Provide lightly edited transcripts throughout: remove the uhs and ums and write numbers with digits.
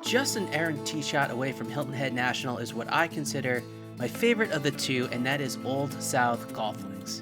Just an errant tee shot away from Hilton Head National is what I consider my favorite of the two, and that is Old South Golf Links.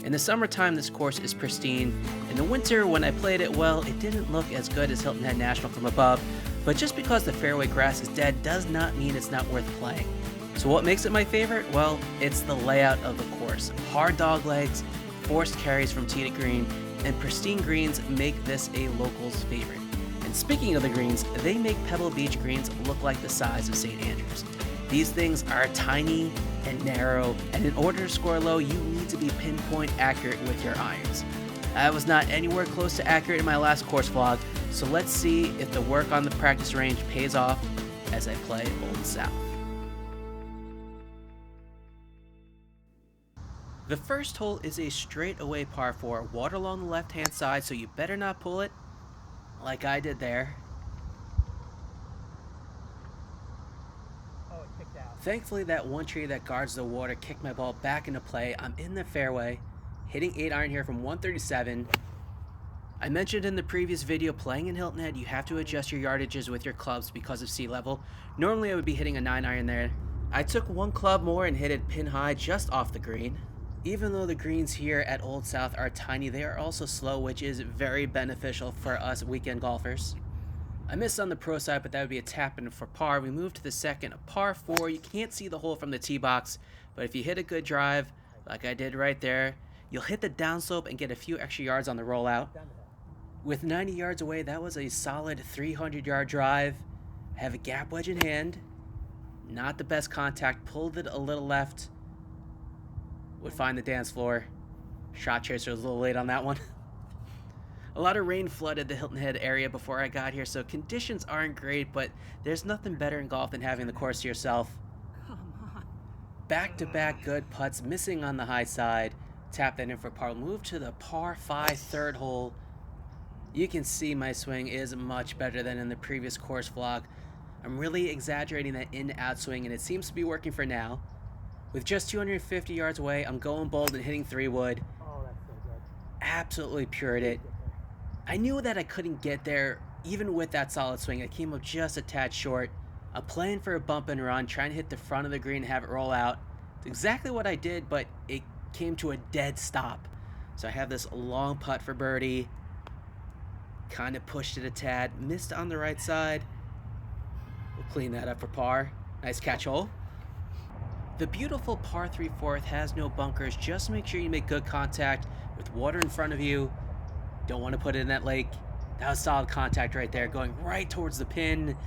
In the summertime, this course is pristine. In the winter, when I played it, well, it didn't look as good as Hilton Head National from above, but just because the fairway grass is dead does not mean it's not worth playing. So what makes it my favorite? Well, it's the layout of the course. Hard dog legs, forced carries from tee to green, and pristine greens make this a local's favorite. And speaking of the greens, they make Pebble Beach greens look like the size of St. Andrews. These things are tiny and narrow, and in order to score low, you need to be pinpoint accurate with your irons. I was not anywhere close to accurate in my last course vlog, so let's see if the work on the practice range pays off as I play Old South. The first hole is a straightaway par 4, water along the left-hand side, so you better not pull it like I did there. Oh, it kicked out. Thankfully, that one tree that guards the water kicked my ball back into play. I'm in the fairway, hitting 8 iron here from 137. I mentioned in the previous video, playing in Hilton Head, you have to adjust your yardages with your clubs because of sea level. Normally, I would be hitting a 9 iron there. I took one club more and hit it pin high just off the green. Even though the greens here at Old South are tiny, they are also slow, which is very beneficial for us weekend golfers. I missed on the pro side, but that would be a tap in for par. We move to the second, a par 4. You can't see the hole from the tee box, but if you hit a good drive, like I did right there, you'll hit the downslope and get a few extra yards on the rollout. With 90 yards away, that was a solid 300-yard drive. I have a gap wedge in hand. Not the best contact, pulled it a little left. Would find the dance floor. Shot chaser was a little late on that one. A lot of rain flooded the Hilton Head area before I got here, so conditions aren't great, but there's nothing better in golf than having the course to yourself. Come on. Back-to-back good putts, missing on the high side. Tap that in for par. Move to the par 5 third hole. You can see my swing is much better than in the previous course vlog. I'm really exaggerating that in-out swing, and it seems to be working for now. With just 250 yards away, I'm going bold and hitting 3-wood. Oh, that's so good. Absolutely pured it. I knew that I couldn't get there even with that solid swing. I came up just a tad short. I'm playing for a bump and run, trying to hit the front of the green and have it roll out. It's exactly what I did, but it came to a dead stop. So I have this long putt for birdie. Kind of pushed it a tad. Missed on the right side. We'll clean that up for par. Nice catch hole. The beautiful par 3 fourth has no bunkers. Just make sure you make good contact with water in front of you. Don't want to put it in that lake. That was solid contact right there, going right towards the pin.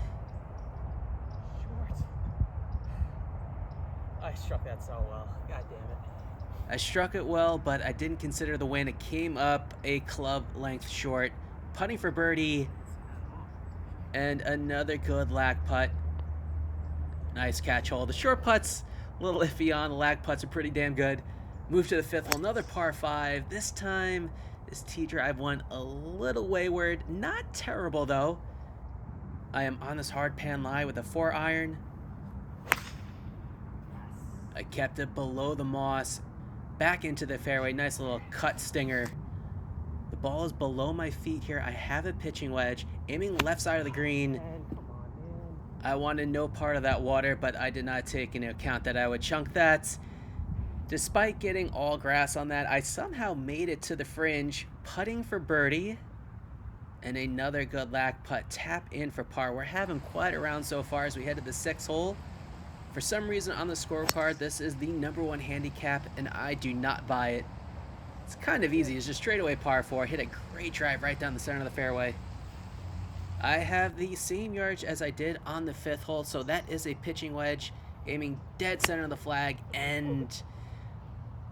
Short. I struck that so well. God damn it. I struck it well, but I didn't consider the wind. It came up a club length short. Putting for birdie. And another good lag putt. Nice catch hole. The short putts a little iffy on. The lag putts are pretty damn good. Move to the 5th hole, another par 5. This time, this tee drive went a little wayward. Not terrible, though. I am on this hard pan lie with a 4 iron. I kept it below the moss. Back into the fairway. Nice little cut stinger. The ball is below my feet here. I have a pitching wedge. Aiming left side of the green. I wanted no part of that water, but I did not take into account that I would chunk that. Despite getting all grass on that, I somehow made it to the fringe, putting for birdie. And another good lag putt, tap in for par. We're having quite a round so far as we head to the 6th hole. For some reason on the scorecard, this is the #1 handicap, and I do not buy it. It's kind of easy. It's just straightaway par 4. Hit a great drive right down the center of the fairway. I have the same yardage as I did on the 5th hole, so that is a pitching wedge, aiming dead center of the flag, and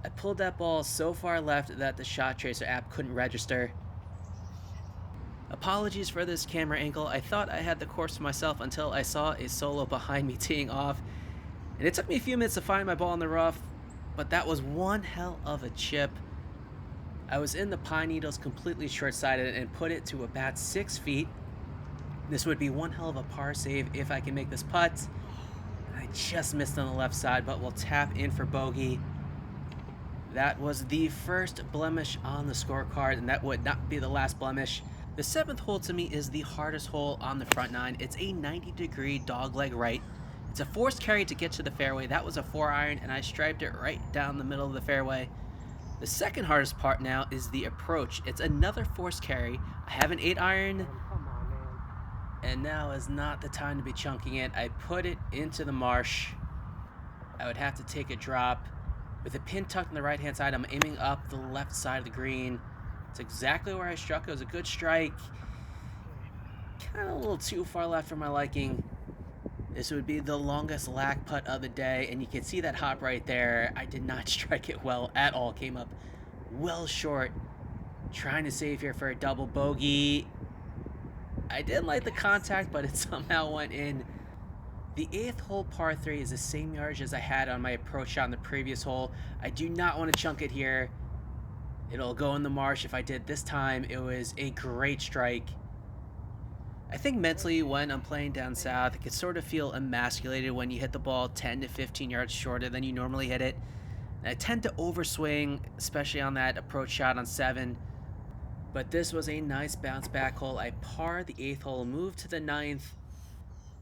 I pulled that ball so far left that the Shot Tracer app couldn't register. Apologies for this camera angle. I thought I had the course to myself until I saw a solo behind me teeing off, and it took me a few minutes to find my ball in the rough, but that was one hell of a chip. I was in the pine needles completely short-sighted and put it to about 6 feet. This would be one hell of a par save if I can make this putt. I just missed on the left side, but we'll tap in for bogey. That was the first blemish on the scorecard, and that would not be the last blemish. The 7th hole to me is the hardest hole on the front nine. It's a 90-degree dogleg right. It's a forced carry to get to the fairway. That was a 4-iron, and I striped it right down the middle of the fairway. The second hardest part now is the approach. It's another forced carry. I have an 8-iron, Come on, man. and now is not the time to be chunking it. I put it into the marsh. I would have to take a drop. With the pin tucked on the right-hand side, I'm aiming up the left side of the green. It's exactly where I struck. It was a good strike. Kind of a little too far left for my liking. This would be the longest lag putt of the day, and you can see that hop right there. I did not strike it well at all. Came up well short. Trying to save here for a double bogey. I did like the contact, but it somehow went in. The 8th hole par 3 is the same yardage as I had on my approach shot on the previous hole. I do not want to chunk it here. It'll go in the marsh if I did this time. It was a great strike. I think mentally when I'm playing down south, it can sort of feel emasculated when you hit the ball 10 to 15 yards shorter than you normally hit it. And I tend to overswing, especially on that approach shot on 7. But this was a nice bounce back hole. I parred the 8th hole, moved to the 9th.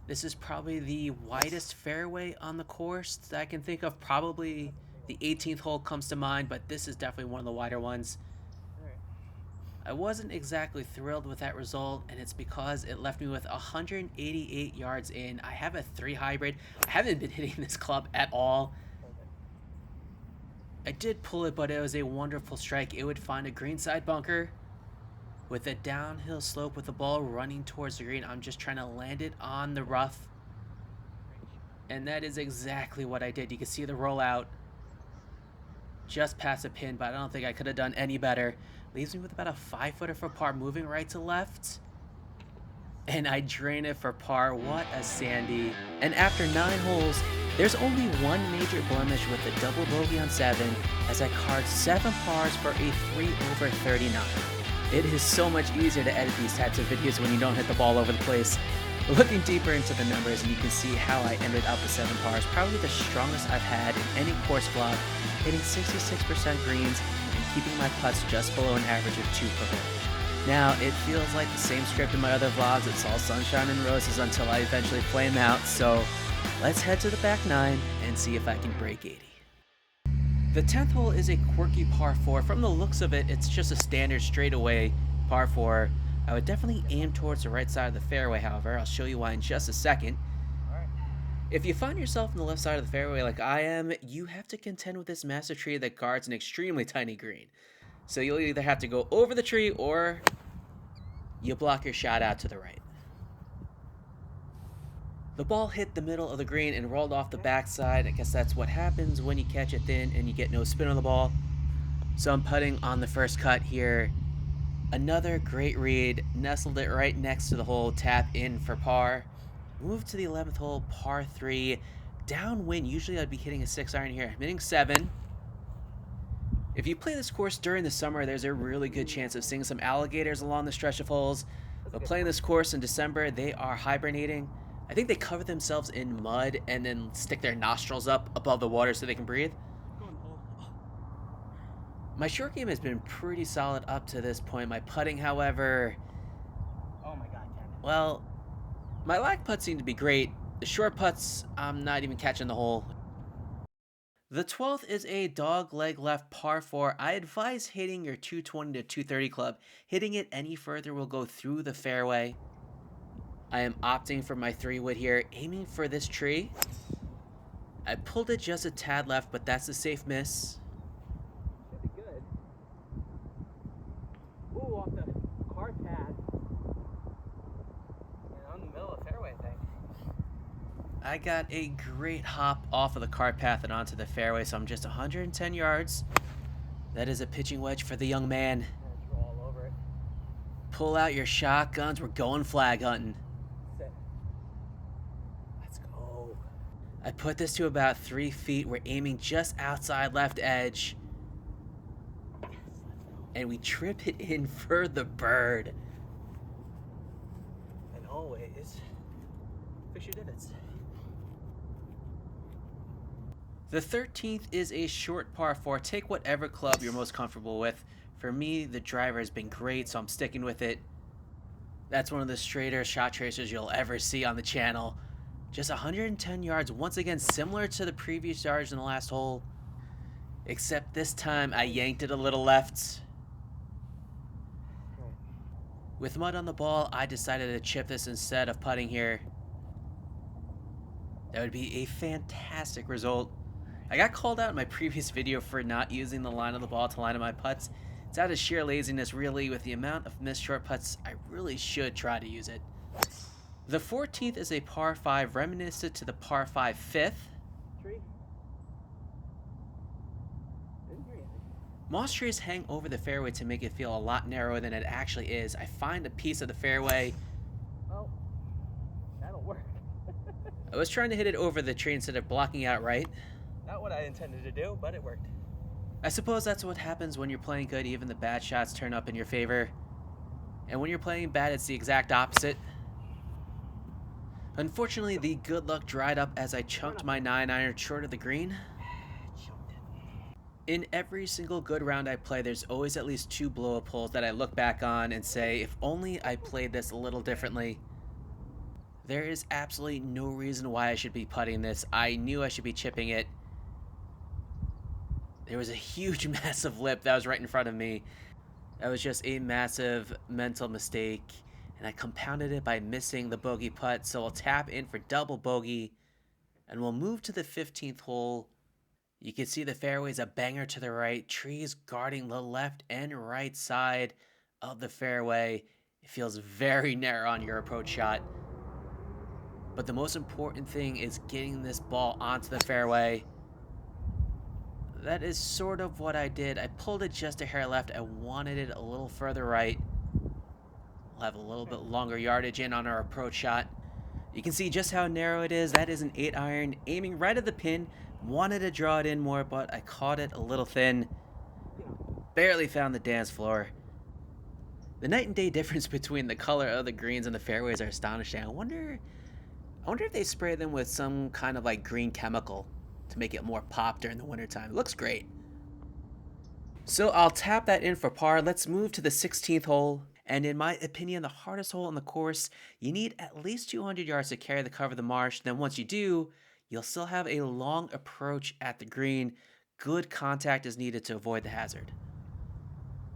This is probably the widest fairway on the course that I can think of. Probably the 18th hole comes to mind, but this is definitely one of the wider ones. I wasn't exactly thrilled with that result, and it's because it left me with 188 yards in. I have a 3 hybrid. I haven't been hitting this club at all. I did pull it, but it was a wonderful strike. It would find a greenside bunker with a downhill slope with the ball running towards the green. I'm just trying to land it on the rough, and that is exactly what I did. You can see the rollout just past the pin, but I don't think I could have done any better. Leaves me with about a 5-footer for par, moving right to left. And I drain it for par. What a sandy. And after 9 holes, there's only one major blemish with the double bogey on 7, as I card 7 pars for a 3 over 39. It is so much easier to edit these types of videos when you don't hit the ball over the place. Looking deeper into the numbers, and you can see how I ended up with 7 pars, probably the strongest I've had in any course vlog, hitting 66% greens and keeping my putts just below an average of 2 per hole. Now, it feels like the same script in my other vlogs. It's all sunshine and roses until I eventually flame out, so let's head to the back 9 and see if I can break 80. The 10th hole is a quirky par 4. From the looks of it, it's just a standard straightaway par 4. I would definitely aim towards the right side of the fairway, however. I'll show you why in just a second. If you find yourself on the left side of the fairway like I am, you have to contend with this massive tree that guards an extremely tiny green. So you'll either have to go over the tree or you block your shot out to the right. The ball hit the middle of the green and rolled off the backside. I guess that's what happens when you catch it thin and you get no spin on the ball. So I'm putting on the first cut here. Another great read, nestled it right next to the hole, tap in for par. Move to the 11th hole, par 3. Downwind, usually I'd be hitting a 6-iron here. I'm hitting 7. If you play this course during the summer, there's a really good chance of seeing some alligators along the stretch of holes. But playing this course in December, they are hibernating. I think they cover themselves in mud and then stick their nostrils up above the water so they can breathe. My short game has been pretty solid up to this point. My putting, however, Oh my God, Ken. well, my lag putts seem to be great. The short putts, I'm not even catching the hole. The 12th is a dog leg left par 4. I advise hitting your 220 to 230 club. Hitting it any further will go through the fairway. I am opting for my 3-wood here, aiming for this tree. I pulled it just a tad left, but that's a safe miss. Should be good. Ooh, off the car pad. And on the middle of the fairway, I think. I got a great hop off of the cart path and onto the fairway, so I'm just 110 yards. That is a pitching wedge for the young man. Let's roll all over it. Pull out your shotguns, we're going flag hunting. Sit. Let's go. I put this to about 3 feet. We're aiming just outside left edge. Yes, let's go. And we trip it in for the bird. And always, fix your divots. The 13th is a short par 4. Take whatever club you're most comfortable with. For me, the driver has been great, so I'm sticking with it. That's one of the straighter shot tracers you'll ever see on the channel. Just 110 yards, once again similar to the previous yards in the last hole. Except this time I yanked it a little left. With mud on the ball, I decided to chip this instead of putting here. That would be a fantastic result. I got called out in my previous video for not using the line of the ball to line up my putts. It's out of sheer laziness, really. With the amount of missed short putts, I really should try to use it. The 14th is a par 5 reminiscent to the par 5 5th. Tree. Didn't hear anything. Moss trees hang over the fairway to make it feel a lot narrower than it actually is. I find a piece of the fairway. Oh, that'll work. I was trying to hit it over the tree instead of blocking out right. Not what I intended to do, but it worked. I suppose that's what happens when you're playing good. Even the bad shots turn up in your favor. And when you're playing bad, it's the exact opposite. Unfortunately, the good luck dried up as I chunked my 9-iron short of the green. Chunked it. In every single good round I play, there's always at least 2 blow-up holes that I look back on and say, if only I played this a little differently. There is absolutely no reason why I should be putting this. I knew I should be chipping it. There was a huge, massive lip that was right in front of me. That was just a massive mental mistake, and I compounded it by missing the bogey putt, so I'll tap in for double bogey, and we'll move to the 15th hole. You can see the fairway's a banger to the right, trees guarding the left and right side of the fairway. It feels very narrow on your approach shot. But the most important thing is getting this ball onto the fairway. That is sort of what I did. I pulled it just a hair left. I wanted it a little further right. We'll have a little bit longer yardage in on our approach shot. You can see just how narrow it is. That is an 8-iron, aiming right at the pin. Wanted to draw it in more, but I caught it a little thin. Barely found the dance floor. The night and day difference between the color of the greens and the fairways are astonishing. I wonder if they spray them with some kind of like green chemical to make it more pop during the wintertime. It looks great. So I'll tap that in for par. Let's move to the 16th hole. And in my opinion, the hardest hole on the course. You need at least 200 yards to carry the cover of the marsh. Then once you do, you'll still have a long approach at the green. Good contact is needed to avoid the hazard.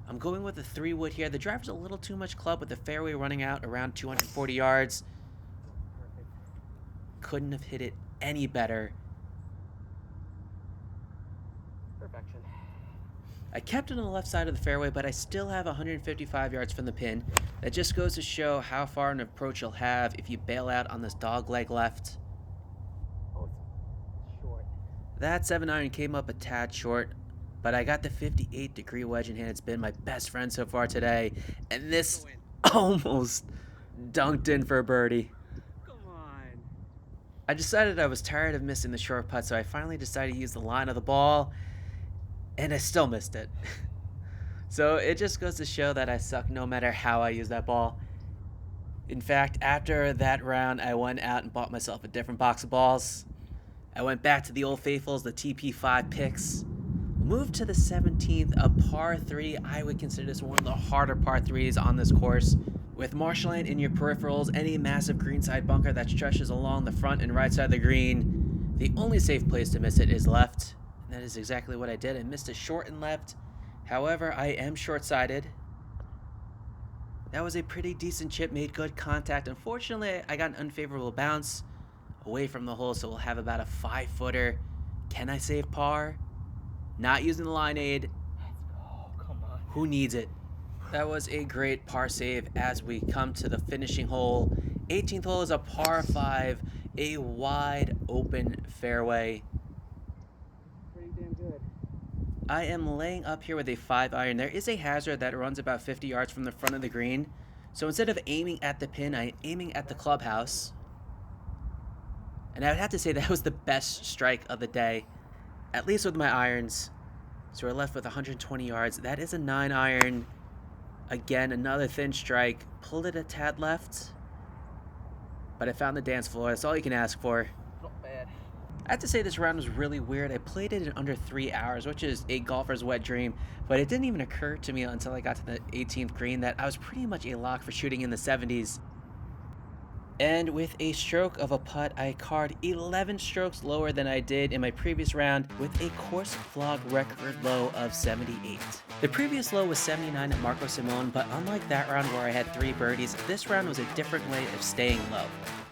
I'm going with a 3-wood here. The driver's a little too much club with the fairway running out around 240 yards. Perfect. Couldn't have hit it any better. Perfection. I kept it on the left side of the fairway, but I still have 155 yards from the pin. That just goes to show how far an approach you'll have if you bail out on this dog leg left. Oh, it's short. That 7-iron came up a tad short, but I got the 58-degree wedge in hand. It's been my best friend so far today, and this almost dunked in for a birdie. Come on. I decided I was tired of missing the short putt, so I finally decided to use the line of the ball, and I still missed it. So it just goes to show that I suck no matter how I use that ball. In fact, after that round, I went out and bought myself a different box of balls. I went back to the old faithfuls, the TP5 picks. Moved to the 17th, a par 3. I would consider this one of the harder par 3s on this course. With marshland in your peripherals, any massive greenside bunker that stretches along the front and right side of the green, the only safe place to miss it is left. And that is exactly what I did. I missed it short and left. However, I am short-sided. That was a pretty decent chip, made good contact. Unfortunately, I got an unfavorable bounce away from the hole, so we'll have about a 5-footer. Can I save par? Not using the line aid. Let's go. Come on. Who needs it? That was a great par save as we come to the finishing hole. 18th hole is a par 5, a wide open fairway. Pretty damn good. I am laying up here with a 5-iron. There is a hazard that runs about 50 yards from the front of the green. So instead of aiming at the pin, I'm aiming at the clubhouse. And I would have to say that was the best strike of the day, at least with my irons. So we're left with 120 yards. That is a 9-iron. Again, another thin strike. Pulled it a tad left. But I found the dance floor. That's all you can ask for. Not bad. I have to say this round was really weird. I played it in under 3 hours, which is a golfer's wet dream, but it didn't even occur to me until I got to the 18th green that I was pretty much a lock for shooting in the 70s. And with a stroke of a putt, I carded 11 strokes lower than I did in my previous round with a course vlog record low of 78. The previous low was 79 at Marco Simone, but unlike that round where I had 3 birdies, this round was a different way of staying low.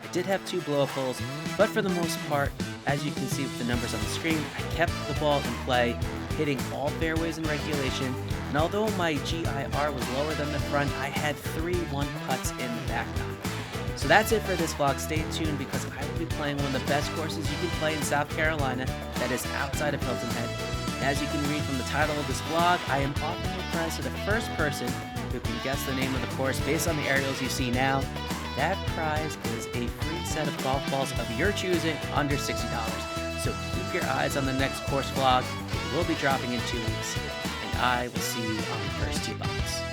I did have 2 blow-up holes, but for the most part, as you can see with the numbers on the screen, I kept the ball in play, hitting all fairways in regulation, and although my GIR was lower than the front, I had 3 1-putts in the back nine. So that's it for this vlog. Stay tuned because I will be playing one of the best courses you can play in South Carolina that is outside of Hilton Head. And as you can read from the title of this vlog, I am offering a prize to the first person who can guess the name of the course based on the aerials you see now. That prize is a free set of golf balls of your choosing under $60. So keep your eyes on the next course vlog. It will be dropping in 2 weeks. And I will see you on the first 2 box.